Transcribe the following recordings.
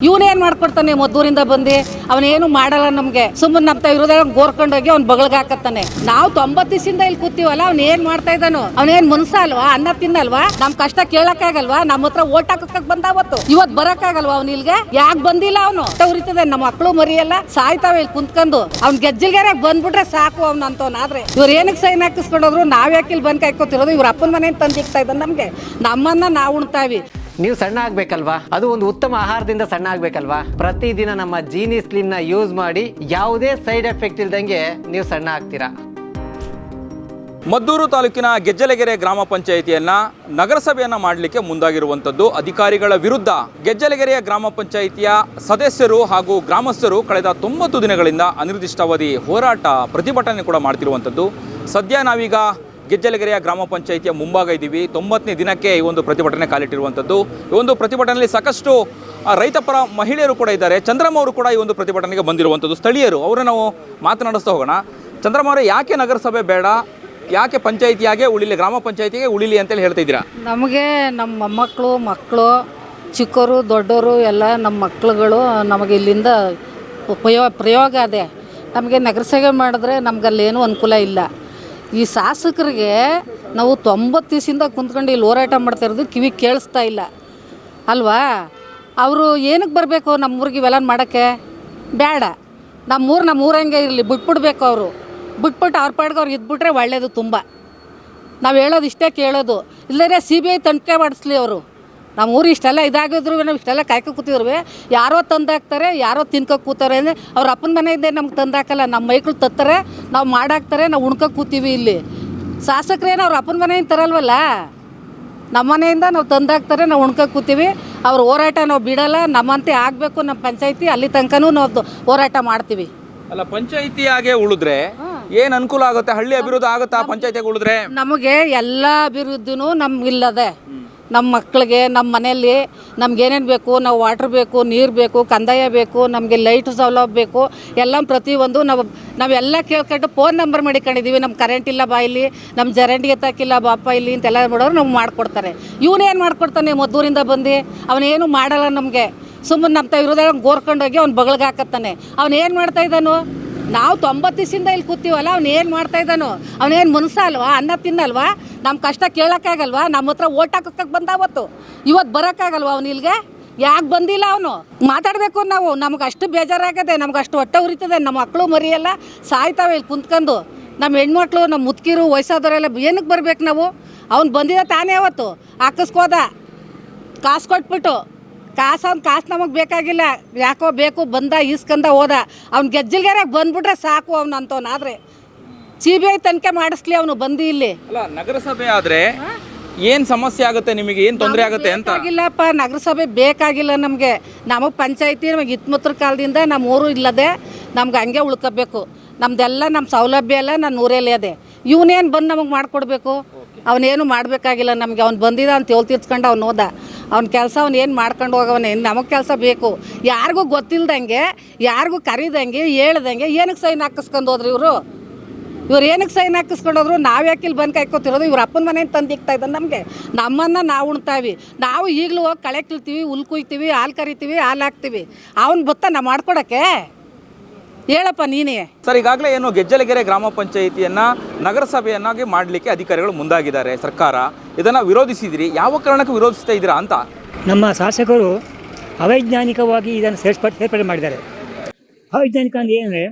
ಇವನೇನ್ ಮಾಡ್ಕೊಡ್ತಾನೆ ಮದ್ದೂರಿಂದ ಬಂದು ಅವನೇನು ಮಾಡಲ್ಲ ನಮ್ಗೆ ಸುಮ್ಮನೆ ನಮ್ತಾ ಇರೋದ್ರಾಗ ಗೋರ್ಕೊಂಡೋಗಿ ಅವ್ನ್ ಬಗಲ್ಗೆ ಹಾಕತ್ತಾನೆ. ನಾವು 90 ದಿವಸದಿಂದ ಇಲ್ಲಿ ಕೂತೀವಲ್ಲ ಅವ್ನ ಏನ್ ಮಾಡ್ತಾ ಇದ್ದಾನು? ಅವನೇನ್ ಮನ್ಸ ಅಲ್ವಾ? ಅನ್ನ ತಿನ್ನಲ್ವಾ? ನಮ್ ಕಷ್ಟ ಕೇಳಕ್ಕಾಗಲ್ವಾ? ನಮ್ಮ ಹತ್ರ ಓಟ್ ಹಾಕಕ್ ಬಂದಾವತ್ತು ಇವತ್ ಬರಕ್ಕಾಗಲ್ವಾ? ಅವ್ನ ಇಲ್ಗೆ ಯಾಕೆ ಬಂದಿಲ್ಲ? ಅವನು ಉರಿತದೆ. ನಮ್ಮ ಮಕ್ಕಳು ಮರಿಯಲ್ಲ ಸಾಯ್ತಾವೆ ಇಲ್ಲಿ ಕುಂತ್ಕೊಂಡು. ಅವ್ನ್ ಗೆಜ್ಜಿಲ್ಗಾರ ಬಂದ್ಬಿಟ್ರೆ ಸಾಕು ಅವ್ನಂತವನಾದ್ರೆ. ಇವ್ರ ಏನಕ್ಕೆ ಸೈನ್ ಹಾಕಿಸ್ಕೊಂಡೋದ್ರು? ನಾವ್ ಯಾಕೆ ಇಲ್ಲಿ ಬಂದ್ ಕಾಯ್ಕೋತಿರೋದು? ಇವ್ರ ಅಪ್ಪನ ಮನೆ ತಂದಿಕ್ತಾ ಇದ್ದಾನೆ ನಮ್ಗೆ. ನಮ್ಮನ್ನ ನಾವು ಉಣ್ತಾವಿ. ನೀವು ಸಣ್ಣ ಆಗ್ಬೇಕಲ್ವಾ? ಅದು ಒಂದು ಉತ್ತಮ ಆಹಾರದಿಂದ ಸಣ್ಣ ಆಗ್ಬೇಕಲ್ವಾ? ಪ್ರತಿದಿನ ನಮ್ಮ ಜೀನಿ ಸ್ಲಿಮ್ ನ ಯೂಸ್ ಮಾಡಿ ಯಾವುದೇ ಸೈಡ್ ಎಫೆಕ್ಟ್ ಇಲ್ದಂಗೆ ನೀವು ಸಣ್ಣ ಆಗ್ತೀರಾ. ಮದ್ದೂರು ತಾಲೂಕಿನ ಗೆಜ್ಜಲಗೆರೆ ಗ್ರಾಮ ಪಂಚಾಯಿತಿಯನ್ನ ನಗರಸಭೆಯನ್ನ ಮಾಡಲಿಕ್ಕೆ ಮುಂದಾಗಿರುವಂಥದ್ದು ಅಧಿಕಾರಿಗಳ ವಿರುದ್ಧ ಗೆಜ್ಜಲಗೆರೆಯ ಗ್ರಾಮ ಪಂಚಾಯಿತಿಯ ಸದಸ್ಯರು ಹಾಗೂ ಗ್ರಾಮಸ್ಥರು ಕಳೆದ 90 ದಿನಗಳಿಂದ ಅನಿರ್ದಿಷ್ಟಾವಧಿ ಹೋರಾಟ ಪ್ರತಿಭಟನೆ ಕೂಡ ಮಾಡ್ತಿರುವಂಥದ್ದು. ಸದ್ಯ ನಾವೀಗ ಗೆಜ್ಜಲಗೆರೆಯ ಗ್ರಾಮ ಪಂಚಾಯಿತಿಯ ಮುಂಭಾಗ ಇದ್ದೀವಿ. 90ನೇ ದಿನಕ್ಕೆ ಈ ಒಂದು ಪ್ರತಿಭಟನೆ ಕಾಲಿಟ್ಟಿರುವಂಥದ್ದು. ಈ ಒಂದು ಪ್ರತಿಭಟನೆಯಲ್ಲಿ ಸಾಕಷ್ಟು ರೈತಪರ ಮಹಿಳೆಯರು ಕೂಡ ಇದ್ದಾರೆ. ಚಂದ್ರಮ್ಮ ಅವರು ಕೂಡ ಈ ಒಂದು ಪ್ರತಿಭಟನೆಗೆ ಬಂದಿರುವಂಥದ್ದು. ಸ್ಥಳೀಯರು ಅವರು ನಾವು ಮಾತನಾಡಿಸ್ತಾ ಹೋಗೋಣ. ಚಂದ್ರಮ್ಮ ಅವರೇ, ಯಾಕೆ ನಗರಸಭೆ ಬೇಡ, ಯಾಕೆ ಪಂಚಾಯಿತಿಯಾಗೆ ಉಳಿಲಿ, ಗ್ರಾಮ ಪಂಚಾಯಿತಿಗೆ ಉಳಿಲಿ ಅಂತೇಳಿ ಹೇಳ್ತಾ ಇದ್ದೀರಾ? ನಮಗೆ ನಮ್ಮ ಮಕ್ಕಳು ಚಿಕ್ಕವರು ದೊಡ್ಡವರು ಎಲ್ಲ ನಮ್ಮ ಮಕ್ಕಳುಗಳು ನಮಗೆ ಇಲ್ಲಿಂದ ಪ್ರಯೋಗ ಅದೇ. ನಮಗೆ ನಗರಸಭೆ ಮಾಡಿದ್ರೆ ನಮ್ಗಲ್ಲೇನೂ ಅನುಕೂಲ ಇಲ್ಲ. ಈ ಶಾಸಕರಿಗೆ ನಾವು 90 ದಿವಸದಿಂದ ಕುಂತ್ಕೊಂಡು ಇಲ್ಲಿ ಹೋರಾಟ ಮಾಡ್ತಾ ಇರೋದು ಕಿವಿ ಕೇಳಿಸ್ತಾ ಇಲ್ಲ ಅಲ್ವಾ? ಅವರು ಏನಕ್ಕೆ ಬರಬೇಕು ನಮ್ಮೂರಿಗೆ ಇವೆಲ್ಲ ಮಾಡೋಕ್ಕೆ? ಬೇಡ. ನಮ್ಮೂರಂಗೆ ಇರಲಿ, ಬಿಟ್ಬಿಡ್ಬೇಕು. ಅವರು ಬಿಟ್ಬಿಟ್ಟು ಅವ್ರ ಪಾಡ್ಗೆ ಅವ್ರು ಇದ್ಬಿಟ್ರೆ ಒಳ್ಳೆಯದು. ತುಂಬ ನಾವು ಹೇಳೋದು ಇಷ್ಟೇ ಕೇಳೋದು. ಇಲ್ಲದೇ CBI ತನಿಖೆ ಮಾಡಿಸ್ಲಿ ಅವರು. ನಮ್ಮ ಊರು ಇಷ್ಟೆಲ್ಲ ಇದಾಗಿದ್ರು ನಾವು ಇಷ್ಟೆಲ್ಲ ಕಾಯ್ಕೊ ಕೂತಿದ್ರು. ಯಾರೋ ತಂದಾಕ್ತಾರೆ, ಯಾರೋ ತಿನ್ಕೊ ಕೂತಾರೆ ಅಂದರೆ ಅವ್ರ ಅಪ್ಪನ ಮನೆಯಿಂದೇ ನಮ್ಗೆ ತಂದಾಕಲ್ಲ. ನಮ್ಮ ಮೈಕ್ಳು ತತ್ತಾರೆ, ನಾವು ಮಾಡಾಕ್ತಾರೆ, ನಾವು ಉಣ್ಕೊ ಕೂತೀವಿ. ಇಲ್ಲಿ ಶಾಸಕರೇನು ಅವ್ರ ಅಪ್ಪನ ಮನೆಯಿಂದ ತರಲ್ವಲ್ಲ, ನಮ್ಮ ಮನೆಯಿಂದ ನಾವು ತಂದಾಕ್ತಾರೆ, ನಾವು ಉಣ್ಕೊ ಕೂತೀವಿ. ಅವ್ರ ಹೋರಾಟ ನಾವು ಬಿಡಲ್ಲ. ನಮ್ಮಂತೆ ಆಗಬೇಕು ನಮ್ಮ ಪಂಚಾಯಿತಿ. ಅಲ್ಲಿ ತನಕನೂ ನಾವು ಹೋರಾಟ ಮಾಡ್ತೀವಿ. ಅಲ್ಲ, ಪಂಚಾಯಿತಿಯಾಗೆ ಉಳಿದ್ರೆ ಏನು ಅನುಕೂಲ ಆಗುತ್ತೆ? ಹಳ್ಳಿ ಅಭಿವೃದ್ಧಿ ಆಗುತ್ತಾ ಪಂಚಾಯಿತಿಯಾಗಿ ಉಳಿದ್ರೆ? ನಮಗೆ ಎಲ್ಲ ಅಭಿವೃದ್ಧಿನೂ ನಮಗಿಲ್ಲದೆ. ನಮ್ಮ ಮಕ್ಕಳಿಗೆ, ನಮ್ಮ ಮನೆಯಲ್ಲಿ ನಮ್ಗೇನೇನು ಬೇಕು, ನಾವು ವಾಟ್ರ್ ಬೇಕು, ನೀರು ಬೇಕು, ಕಂದಾಯ ಬೇಕು, ನಮಗೆ ಲೈಟ್ ಸೌಲಭ್ಯ ಬೇಕು, ಎಲ್ಲ ಪ್ರತಿಯೊಂದು ನಾವೆಲ್ಲ ಕೇಳ್ಕೊಂಡು ಫೋನ್ ನಂಬರ್ ಮಾಡಿಕೊಂಡಿದ್ದೀವಿ. ನಮ್ಮ ಕರೆಂಟ್ ಇಲ್ಲ ಬಾ ಇಲ್ಲಿ, ನಮ್ಮ ಜರಂಡಿಗೆ ಎತ್ತಾಕಿಲ್ಲ ಬಾಪ ಇಲ್ಲಿ ಅಂತೆಲ್ಲ ಮಾಡೋರು ನಮ್ಗೆ ಮಾಡಿಕೊಡ್ತಾರೆ. ಇವನೇನು ಮಾಡ್ಕೊಡ್ತಾನೆ ಮದ್ದೂರಿಂದ ಬಂದು? ಅವನೇನು ಮಾಡಲ್ಲ ನಮಗೆ. ಸುಮ್ಮನೆ ನಮ್ತಾ ಇರೋದ್ರಾಗ ಗೋರ್ಕೊಂಡೋಗಿ ಅವ್ನು ಬಗಲ್ಗೆ ಹಾಕತ್ತಾನೆ. ಅವನೇನು ಮಾಡ್ತಾ ಇದ್ದಾನು? ನಾವು 90 ದಿವಸದಿಂದ ಇಲ್ಲಿ ಕೂತೀವಲ್ಲ, ಅವ್ನೇನು ಮಾಡ್ತಾ ಇದ್ದಾನು? ಅವನೇನು ಮನ್ಸ ಅಲ್ವಾ? ಅನ್ನ ತಿನ್ನಲ್ವಾ? ನಮ್ಮ ಕಷ್ಟ ಕೇಳೋಕ್ಕಾಗಲ್ವಾ? ನಮ್ಮ ಹತ್ರ ಓಟ್ ಹಾಕಕ್ಕೆ ಬಂದಾವತ್ತು ಇವತ್ತು ಬರೋಕ್ಕಾಗಲ್ವಾ? ಅವ್ನು ಇಲ್ಲಿಗೆ ಯಾಕೆ ಬಂದಿಲ್ಲ? ಅವನು ಮಾತಾಡಬೇಕು. ನಮ್ಗೆ ಅಷ್ಟು ಬೇಜಾರಾಗದೆ, ನಮ್ಗೆ ಅಷ್ಟು ಹೊಟ್ಟೆ ಉರಿತದೆ. ನಮ್ಮ ಮಕ್ಕಳು ಮರಿಯೆಲ್ಲ ಸಾಯ್ತಾವೆ ಇಲ್ಲಿ ಕುಂತ್ಕೊಂಡು. ನಮ್ಮ ಹೆಣ್ಮಕ್ಳು, ನಮ್ಮ ಮುದುಕಿರು, ವಯಸ್ಸಾದವರೆಲ್ಲ ಏನಕ್ಕೆ ಬರ್ಬೇಕು ನಾವು? ಅವ್ನು ಬಂದಿದ್ದ ತಾನೇ ಅವತ್ತು ಹಾಕಿಸ್ಕೋದ ಕಾಸು ಕೊಟ್ಬಿಟ್ಟು. ಕಾಸು ನಮಗೆ ಬೇಕಾಗಿಲ್ಲ. ಯಾಕೋ ಬೇಕು ಬಂದ ಈಸ್ಕಂದ ಹೋದ. ಅವ್ನು ಗೆಜ್ಜಿಲ್ಗಾರ ಬಂದ್ಬಿಟ್ರೆ ಸಾಕು ಅವ್ನಂತವನಾದ್ರೆ. CBI ತನಿಖೆ ಮಾಡಿಸ್ಲಿ ಅವನು ಬಂದು ಇಲ್ಲಿ. ಅಲ್ಲ, ನಗರಸಭೆ ಆದ್ರೆ ಏನು ಸಮಸ್ಯೆ ಆಗುತ್ತೆ ನಿಮಗೆ? ಏನು ತೊಂದರೆ ಆಗುತ್ತೆ ಅಂತ? ಬೇಕಾಗಿಲ್ಲಪ್ಪ, ನಗರಸಭೆ ಬೇಕಾಗಿಲ್ಲ ನಮಗೆ. ನಮಗೆ ಪಂಚಾಯಿತಿ ನಮಗೆ ಇತ್ಮತ್ರ ಕಾಲದಿಂದ ನಮ್ಮ ಊರು ಇಲ್ಲದೆ ನಮ್ಗೆ ಹಂಗೆ ಉಳ್ಕೋಬೇಕು. ನಮ್ದೆಲ್ಲ ನಮ್ಮ ಸೌಲಭ್ಯ ಎಲ್ಲ ನನ್ನ ಊರಲ್ಲಿ ಅದೇ. ಇವನೇನು ಬಂದು ನಮಗೆ ಮಾಡಿಕೊಡ್ಬೇಕು? ಅವನೇನು ಮಾಡಬೇಕಾಗಿಲ್ಲ ನಮಗೆ. ಅವ್ನು ಬಂದಿದ್ದ ಅಂತ ತೀರ್ಸ್ಕೊಂಡು ಅವ್ನು ಹೋದ. ಅವ್ನ ಕೆಲಸ ಅವ್ನು ಏನು ಮಾಡ್ಕೊಂಡು ಹೋಗವನೇ. ನಮಗೆ ಕೆಲಸ ಬೇಕು. ಯಾರಿಗೂ ಗೊತ್ತಿಲ್ದಂಗೆ, ಯಾರಿಗೂ ಕರೀದಂಗೆ, ಹೇಳ್ದಂಗೆ ಏನಕ್ಕೆ ಸೈನ್ ಹಾಕಿಸ್ಕೊಂಡು ಹೋದ್ರಿ ಇವರು ಏನಕ್ಕೆ ಸೈನ್ ಹಾಕಿಸ್ಕೊಂಡೋದ್ರು? ನಾವು ಯಾಕೆ ಇಲ್ಲಿ ಬಂದು ಕಾಯ್ಕೋತಿರೋದು? ಇವ್ರ ಅಪ್ಪನ ಮನೆಯಿಂದ ತಂದಿಕ್ತಾ ಇದ್ದಾನೆ ನಮಗೆ. ನಮ್ಮನ್ನು ನಾವು ಉಣ್ತಾವಿ. ನಾವು ಈಗಲೂ ಹೋಗಿ ಕಳೆ ಕೀಳ್ತೀವಿ, ಹುಲ್ ಕುಯ್ತೀವಿ, ಹಾಲು ಕರಿತೀವಿ, ಹಾಲು ಹಾಕ್ತೀವಿ. ಅವ್ನು ಬತ್ತಾನ ಮಾಡ್ಕೊಡೋಕ್ಕೆ? ಹೇಳಪ್ಪ ನೀನೇ. ಸರ್, ಈಗಾಗಲೇ ಏನು ಗೆಜ್ಜಲಗೆರೆ ಗ್ರಾಮ ಪಂಚಾಯಿತಿಯನ್ನ ನಗರಸಭೆಯನ್ನಾಗಿ ಮಾಡಲಿಕ್ಕೆ ಅಧಿಕಾರಿಗಳು ಮುಂದಾಗಿದ್ದಾರೆ. ಸರ್ಕಾರ ಇದನ್ನು ವಿರೋಧಿಸಿದಿರಿ. ಯಾವ ಕಾರಣಕ್ಕೆ ವಿರೋಧಿಸ್ತಾ ಇದ್ದೀರಾ ಅಂತ? ನಮ್ಮ ಶಾಸಕರು ಅವೈಜ್ಞಾನಿಕವಾಗಿ ಇದನ್ನು ಸೇರ್ಪಡೆ ಮಾಡಿದ್ದಾರೆ. ಅವೈಜ್ಞಾನಿಕ ಅಂದರೆ ಏನಂದರೆ,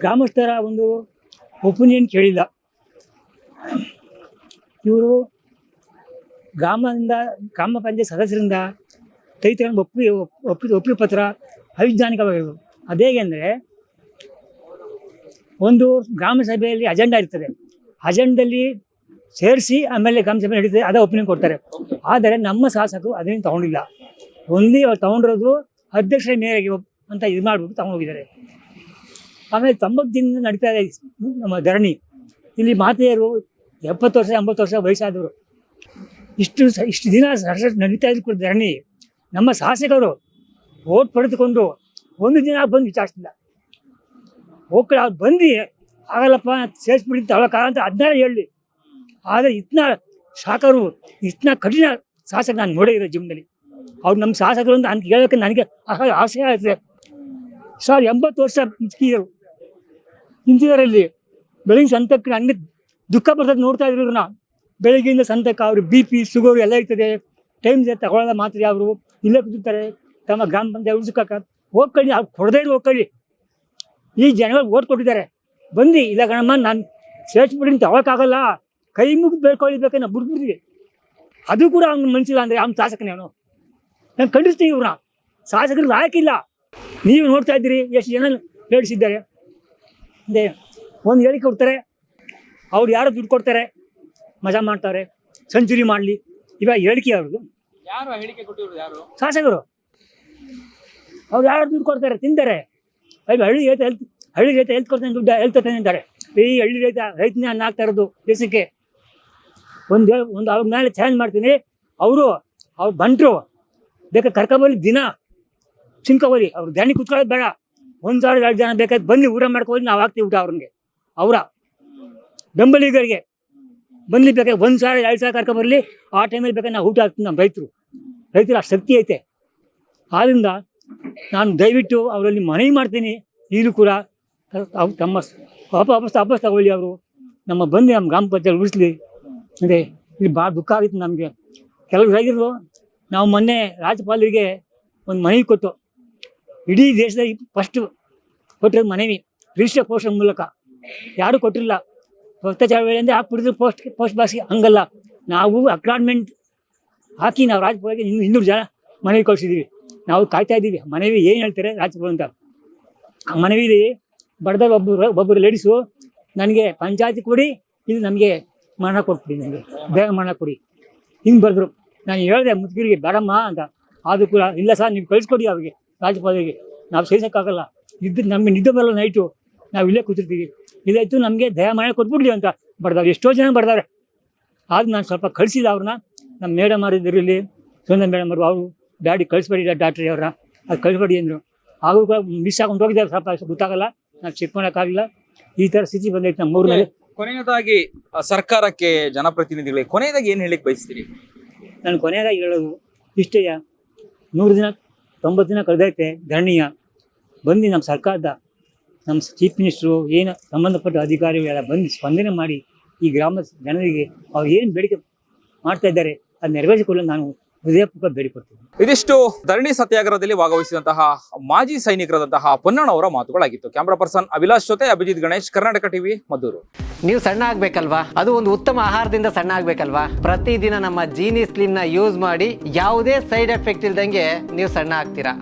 ಗ್ರಾಮಸ್ಥರ ಒಂದು ಒಪಿನಿಯನ್ ಕೇಳಿಲ್ಲ. ಇವರು ಗ್ರಾಮ ಪಂಚಾಯತ್ ಸದಸ್ಯರಿಂದ ತೆಗೆದುಕೊಂಡು ಒಪ್ಪಿಗೆ ಪತ್ರ ಅವೈಜ್ಞಾನಿಕವಾಗಿರೋದು. ಅದೇಗೆಂದರೆ, ಒಂದು ಗ್ರಾಮ ಸಭೆಯಲ್ಲಿ ಅಜೆಂಡಾ ಇರ್ತದೆ. ಅಜೆಂಡಲ್ಲಿ ಸೇರಿಸಿ ಆಮೇಲೆ ಗ್ರಾಮ ಸಭೆ ನಡೀತದೆ, ಅದೇ ಒಪಿನಿಯನ್ ಕೊಡ್ತಾರೆ. ಆದರೆ ನಮ್ಮ ಶಾಸಕರು ಅದನ್ನು ತೊಗೊಂಡಿಲ್ಲ. ಒಂದೇ ಅವ್ರು ತೊಗೊಂಡಿರೋದು ಅಧ್ಯಕ್ಷರ ಮೇರೆಗೆ ಅಂತ ಇದು ಮಾಡಿಬಿಟ್ಟು ತೊಗೊಂಡೋಗಿದ್ದಾರೆ. ಆಮೇಲೆ 90 ದಿನದಿಂದ ನಡೀತಾ ಇದೆ ನಮ್ಮ ಧರಣಿ. ಇಲ್ಲಿ ಮಾತೆಯರು 70 ವರ್ಷ 80 ವರ್ಷ ವಯಸ್ಸಾದವರು ಇಷ್ಟು ದಿನ ನಡೀತಾ ಇದ್ದು ಧರಣಿ. ನಮ್ಮ ಶಾಸಕರು ಓಟ್ ಪಡೆದುಕೊಂಡು ಒಂದು ದಿನ ಬಂದು ವಿಚಾರಿಸಿಲ್ಲ. ಹೋಗ್ಕಡೆ ಅವ್ರು ಬಂದು ಆಗಲ್ಲಪ್ಪ ಸೇರಿಸ್ಬಿಡಿ ತಗೊಳಕ್ಕಾಗ ಅಂತ ಅದನ್ನೆಲ್ಲ ಹೇಳಿ. ಆದರೆ ಇತನ ಶಾಸಕರು ಇತನ ಕಠಿಣ ಶಾಸಕ ನಾನು ನೋಡೇ ಇರೋ ಜೀವನದಲ್ಲಿ. ಅವ್ರು ನಮ್ಮ ಶಾಸಕರು ಅಂತ ಅಂತ ಹೇಳೋಕ್ಕೆ ನನಗೆ ಆಸೆ ಆಯ್ತದೆ ಸರ್. 80 ವರ್ಷ ಮುದುಕಿಯರು ನಿಂತಿದ್ದಾರೆ ಇಲ್ಲಿ. ಬೆಳಗ್ಗೆ ಸಂತಕ್ಕೆ ನನಗೆ ದುಃಖ ಬರ್ತದೆ ನೋಡ್ತಾ ಇದ್ರು ಇವ್ರನ್ನ. ಬೆಳಗ್ಗೆಯಿಂದ ಸಂತಕ್ಕೆ ಅವ್ರು BP ಶುಗರ್ ಎಲ್ಲ ಇರ್ತದೆ. ಟೈಮ್ ತಗೊಳ್ಳೋದ ಮಾತ್ರ ಅವರು ಇಲ್ಲೇ ಕೂತಿರ್ತಾರೆ. ತಮ್ಮ ಗ್ರಾಮ ಪಂಚಾಯತ್ ಉಳಿಸ್ಕಕ್ಕೆ ಹೋಗ್ಕೊಳ್ಳಿ, ಅವ್ರು ಕೊಡದೇ ಇರೋ ಹೋಗ್ಕೊಳ್ಳಿ. ಈ ಜನಗಳು ಓಟ್ ಕೊಟ್ಟಿದ್ದಾರೆ ಬಂದು ಇಲ್ಲ ಕಣಮ್ಮ ನಾನು ಸೇರ್ಸ್ಬಿಡಿ ತಗೊಳಕ್ಕಾಗಲ್ಲ, ಕೈ ಮುಗಿದು ಬೇಡ್ಕೊಳ್ಳಿಬೇಕೆ ನಾವು ಬಿಡ್ಬಿಡ್ತೀವಿ. ಅದು ಕೂಡ ಅವ್ನ ಮನಸ್ಸಿಲ್ಲ ಅಂದರೆ ಅವ್ನ ಶಾಸಕನೇ ಅವನು. ನಾನು ಖಂಡಿಸ್ತೀನಿ ಇವ್ರನ್ನ. ಶಾಸಕರು ಲಾಯಕ್ಕಿಲ್ಲ. ನೀವು ನೋಡ್ತಾ ಇದ್ದೀರಿ ಎಷ್ಟು ಜನ ಹೇಳಿಸಿದ್ದಾರೆ. ಅದೇ ಒಂದು ಹೇಳಿಕೆ ಕೊಡ್ತಾರೆ, ಅವ್ರು ಯಾರೋ ದುಡ್ಡು ಕೊಡ್ತಾರೆ, ಮಜಾ ಮಾಡ್ತಾರೆ, ಸೆಂಚುರಿ ಮಾಡಲಿ. ಇವಾಗ ಹೇಳಿಕೆ ಅವ್ರದ್ದು. ಯಾರು ಹೇಳಿಕೆ ಕೊಟ್ಟಿರೋದು? ಯಾರು? ಶಾಸಕರು. ಅವ್ರು ಯಾರು ದುಡ್ಡು ಕೊಡ್ತಾರೆ, ತಿಂತಾರೆ. ಹಳ್ಳಿ ರೈತ ಹೆಲ್ತ್ ಕೊಡ್ತಾನೆ, ದುಡ್ಡು ಹೇಳ್ತಾನೆ ಅಂತಾರೆ. ಈ ಹಳ್ಳಿ ರೈತನೇ ಅನ್ನ ಆಗ್ತಾ ಇರೋದು ದೇಶಕ್ಕೆ. ಒಂದು ಅವ್ರ ಮೇಲೆ ಚಾಲೆಂಜ್ ಮಾಡ್ತೀನಿ. ಅವ್ರು ಬಂಟರು ಬೇಕಾದ್ರೆ ಕರ್ಕೊಬರ್ಲಿ, ದಿನ ಚಿನ್ಕೊಬರ್ಲಿ. ಅವ್ರು ದಂಡಿ ಕುತ್ಕೊಳ್ಳೋದು ಬೇಡ. 1,000 ಜನ ಬೇಕಾದ್ರೆ ಬನ್ನಿ ಊಟ ಮಾಡ್ಕೊಬರ್ಲಿ, ನಾವು ಹಾಕ್ತೀವಿ ಊಟ ಅವ್ರಿಗೆ. ಅವರ ಬೆಂಬಲಿಗರಿಗೆ ಬನ್ನಿ ಬೇಕಾದ್ರೆ 1,000 2,000 ಕರ್ಕೊಬರ್ಲಿ. ಆ ಟೈಮಲ್ಲಿ ಬೇಕಾದ್ರೆ ನಾವು ಊಟ ಹಾಕ್ತೀವಿ. ನಮ್ಮ ರೈತರು ಅಷ್ಟು ಶಕ್ತಿ ಐತೆ. ಆದ್ದರಿಂದ ನಾನು ದಯವಿಟ್ಟು ಅವರಲ್ಲಿ ಮನವಿ ಮಾಡ್ತೀನಿ. ಈಗಲೂ ಕೂಡ ಅವ್ರು ತಮ್ಮ ವಾಪಸ್ ತಗೊಳ್ಳಿ. ಅವರು ನಮ್ಮ ಬಂದು ನಮ್ಮ ಗ್ರಾಮ ಪಂಚಾಯತ್ ಉಳಿಸ್ಲಿ. ಅದೇ ಇಲ್ಲಿ ಭಾಳ ದುಃಖ ಆಗಿತ್ತು ನಮಗೆ. ಕೆಲವು ರೈತರು ನಾವು ಮೊನ್ನೆ ರಾಜ್ಯಪಾಲರಿಗೆ ಒಂದು ಮನವಿ ಕೊಟ್ಟು, ಇಡೀ ದೇಶದಲ್ಲಿ ಫಸ್ಟು ಕೊಟ್ಟಿರೋ ಮನವಿ ರಿಜಿಸ್ಟರ್ ಪೋಸ್ಟ್ ಮೂಲಕ. ಯಾರೂ ಕೊಟ್ಟಿರಲಿಲ್ಲ. ಭ್ರಷ್ಟಾಚಾರ ವೇಳೆಯಿಂದ ಹಾಕ್ಬಿಟ್ಟಿದ್ರು ಪೋಸ್ಟ್ ಬಾಕ್ಸ್ಗೆ. ಹಂಗಲ್ಲ, ನಾವು ಅಕ್ನಾಲೆಜ್ಮೆಂಟ್ ಹಾಕಿ ನಾವು ರಾಜ್ಯಪಾಲರಿಗೆ 200 ಜನ ಮನವಿ ಕಳಿಸಿದ್ದೀವಿ. ನಾವು ಕಾಯ್ತಾ ಇದ್ದೀವಿ ಮನವಿ ಏನು ಹೇಳ್ತಾರೆ ರಾಜ್ಯಪಾಲ ಅಂತ. ಆ ಮನವಿಲಿ ಬಡ್ದಾಗ ಒಬ್ಬರು ಲೇಡೀಸು ನನಗೆ ಪಂಚಾಯತಿ ಕೊಡಿ, ಇದು ನಮಗೆ ಮರಣ ಕೊಟ್ಬಿಡಿ, ನನಗೆ ಬೇಗ ಮರಣ ಕೊಡಿ ಹಿಂಗೆ ಬರೆದ್ರು. ನಾನು ಹೇಳಿದೆ ಮುದುಕಿರಿಗೆ ಬೇಡಮ್ಮ ಅಂತ. ಆದರೂ ಕೂಡ ಇಲ್ಲ ಸರ್ ನೀವು ಕಳಿಸ್ಕೊಡಿ ಅವ್ರಿಗೆ, ರಾಜ್ಯಪಾಲರಿಗೆ. ನಾವು ಸಹಿಸೋಕ್ಕಾಗಲ್ಲ, ನಮಗೆ ನಿದ್ದೆ ಬರಲ್ಲ ನೈಟು, ನಾವು ಇಲ್ಲೇ ಕೂತಿರ್ತೀವಿ. ಇದಾಯ್ತು ನಮಗೆ ದಯಮಾಡಿ ಕೊಟ್ಬಿಡ್ಲಿ ಅಂತ ಬಡ್ದವ್ರು. ಎಷ್ಟೋ ಜನ ಬರ್ತಾರೆ. ಆದರೂ ನಾನು ಸ್ವಲ್ಪ ಕಳಿಸಿಲ್ಲ ಅವ್ರನ್ನ. ನಮ್ಮ ಮೇಡಮ್ ಅವರಿದ್ದರು ಇಲ್ಲಿ, ಸೋನ ಮೇಡಮ್ ಅವರು, ಅವರು ಡ್ಯಾಡಿ ಕಳಿಸ್ಬೇಡಿ ಡಾಕ್ಟ್ರಿ ಅವ್ರನ್ನ, ಅದು ಕಳಿಸ್ಬೇಡಿ ಅಂದರು. ಹಾಗೂ ಕೂಡ ಮಿಸ್ ಆಗೊಂಡು ಹೋಗಿದ್ದಾರೆ. ಸ್ವಲ್ಪ ಗೊತ್ತಾಗಲ್ಲ, ನಾವು ಚೆಕ್ ಮಾಡೋಕ್ಕಾಗಲಿಲ್ಲ. ಈ ಥರ ಸ್ಥಿತಿ ಬಂದೈತೆ ನಮ್ಮ ಊರಿನಲ್ಲಿ. ಕೊನೆಯದಾಗಿ ಸರ್ಕಾರಕ್ಕೆ, ಜನಪ್ರತಿನಿಧಿಗಳಿಗೆ ಕೊನೆಯದಾಗಿ ಏನು ಹೇಳಿಕ್ಕೆ ಬಯಸ್ತೀರಿ? ನಾನು ಕೊನೆಯದಾಗಿ ಹೇಳೋದು ಇಷ್ಟೇ. 100 ದಿನ 90 ದಿನ ಕಳೆದೈತೆ ಧರಣಿಯ. ಬಂದು ನಮ್ಮ ಸರ್ಕಾರದ, ನಮ್ಮ ಚೀಫ್ ಮಿನಿಸ್ಟ್ರು, ಏನು ಸಂಬಂಧಪಟ್ಟ ಅಧಿಕಾರಿಗಳೆಲ್ಲ ಬಂದು ಸ್ಪಂದನೆ ಮಾಡಿ ಈ ಗ್ರಾಮದ ಜನರಿಗೆ ಅವ್ರು ಏನು ಬೇಡಿಕೆ ಮಾಡ್ತಾ ಇದ್ದಾರೆ ಅದು ನೆರವೇರಿಸಿಕೊಳ್ಳಲು ನಾನು ಹೃದಯಪೂರ್ವಕ ಬೇಡಿಕೊಡ್ತೀನಿ. ಇದಿಷ್ಟು ಧರಣಿ ಸತ್ಯಾಗ್ರಹದಲ್ಲಿ ಭಾಗವಹಿಸಿದಂತಹ ಮಾಜಿ ಸೈನಿಕರಾದಂತಹ ಪೊನ್ನಣ್ಣ ಅವರ ಮಾತುಗಳಾಗಿತ್ತು. ಕ್ಯಾಮ್ರಾ ಪರ್ಸನ್ ಅಭಿಲಾಷ್ ಜೊತೆ ಅಭಿಜಿತ್ ಗಣೇಶ್, ಕರ್ನಾಟಕ ಟಿವಿ, ಮದ್ದೂರು. ನೀವು ಸಣ್ಣ ಆಗ್ಬೇಕಲ್ವಾ? ಅದು ಒಂದು ಉತ್ತಮ ಆಹಾರದಿಂದ ಸಣ್ಣ ಆಗ್ಬೇಕಲ್ವಾ? ಪ್ರತಿದಿನ ನಮ್ಮ ಜೀನಿ ಸ್ಲಿಮ್ ನ ಯೂಸ್ ಮಾಡಿ ಯಾವುದೇ ಸೈಡ್ ಎಫೆಕ್ಟ್ ಇಲ್ದಂಗೆ ನೀವು ಸಣ್ಣ ಆಗ್ತೀರಾ.